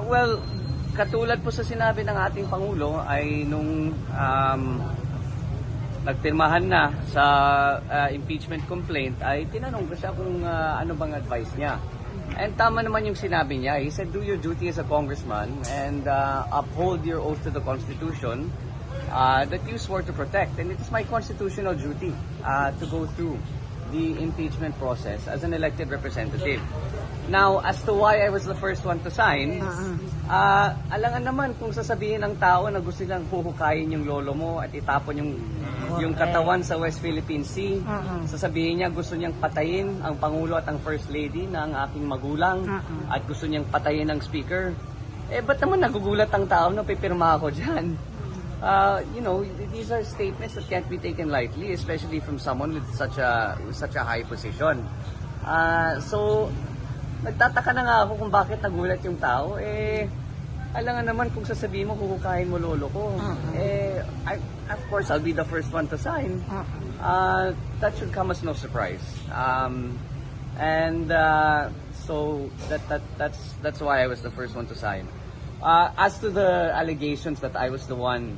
Well, katulad po sa sinabi ng ating Pangulo ay nung nagpirmahan na sa impeachment complaint ay tinanong ko siya kung ano bang advice niya. And tama naman yung sinabi niya. He said, do your duty as a congressman and uphold your oath to the Constitution that you swore to protect. And it is my constitutional duty to go through the impeachment process as an elected representative. Now, as to why I was the first one to sign, alangan naman kung sasabihin ng tao na gusto nilang huhukayin yung lolo mo at itapon yung katawan sa West Philippine Sea. Sasabihin niya gusto niyang patayin ang Pangulo at ang First Lady ng aking magulang at gusto niyang patayin ang Speaker. Ba't naman nagugulat ang tao na pipirma ako dyan? These are statements that can't be taken lightly, especially from someone with such a high position. So, nagtataka na nga ako kung bakit nagulat yung tao. Alangan naman kung sasabihin mo, huhukayin mo lolo ko. Of course, I'll be the first one to sign. That should come as no surprise. So that's why I was the first one to sign. As to the allegations that I was the one